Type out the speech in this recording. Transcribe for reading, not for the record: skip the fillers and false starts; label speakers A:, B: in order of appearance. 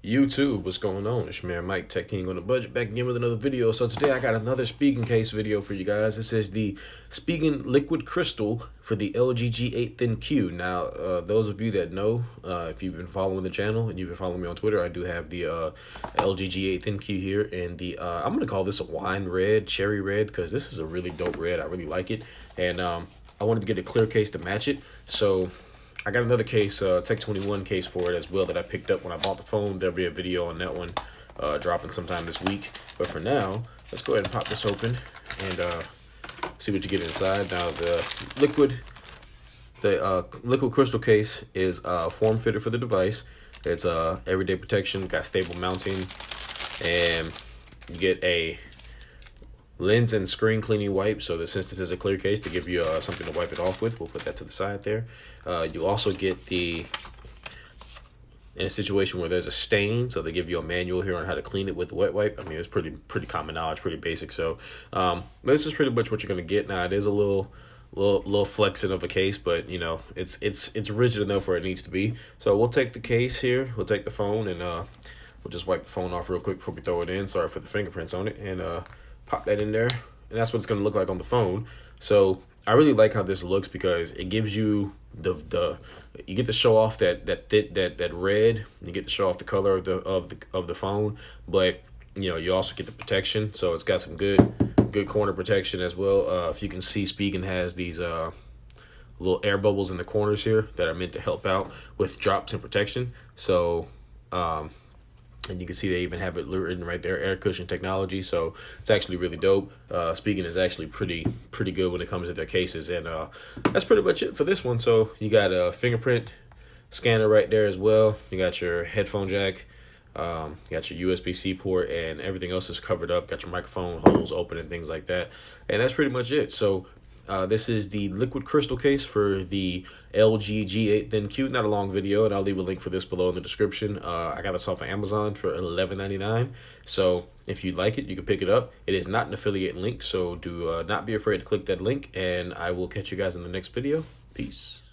A: YouTube, what's going on? It's your man Mike, Tech King on the budget, back again with another video. So today I got another Spigen case video for you guys. This is the Spigen liquid crystal for the LG G8 ThinQ. Now, those of you that know, if you've been following the channel and you've been following me on Twitter, I do have the LG G8 ThinQ here, and the I'm gonna call this a wine red, cherry red, because this is a really dope red. I really like it, and I wanted to get a clear case to match it. So I got another case, Tech 21 case for it as well that I picked up when I bought the phone. There'll be a video on that one dropping sometime this week. But for now, let's go ahead and pop this open and see what you get inside. Now the liquid crystal case is form fitted for the device. It's everyday protection, got stable mounting, and you get a lens and screen cleaning wipe. So since this is a clear case, to give you something to wipe it off with, we'll put that to the side there. You also get in a situation where there's a stain, so they give you a manual here on how to clean it with the wet wipe. I mean, it's pretty common knowledge, pretty basic. So this is pretty much what you're gonna get. Now it is a little flexing of a case, but you know, it's rigid enough where it needs to be. So we'll take the case here, we'll take the phone, and we'll just wipe the phone off real quick before we throw it in. Sorry for the fingerprints on it, and pop that in there, and that's what it's going to look like on the phone. So I really like how this looks because it gives you you get to show off that red. You get to show off the color of the phone, but you know, you also get the protection. So it's got some good corner protection as well. If you can see, Spigen has these little air bubbles in the corners here that are meant to help out with drops and protection. So and you can see they even have it written right there, air cushion technology. So it's actually really dope. Spigen is actually pretty good when it comes to their cases. And that's pretty much it for this one. So you got a fingerprint scanner right there as well. You got your headphone jack. You got your USB-C port, and everything else is covered up. Got your microphone holes open and things like that. And that's pretty much it. So this is the liquid crystal case for the LG G8 ThinQ. Not a long video, and I'll leave a link for this below in the description. I got this off of Amazon for $11.99. So if you like it, you can pick it up. It is not an affiliate link, so do not be afraid to click that link, and I will catch you guys in the next video. Peace.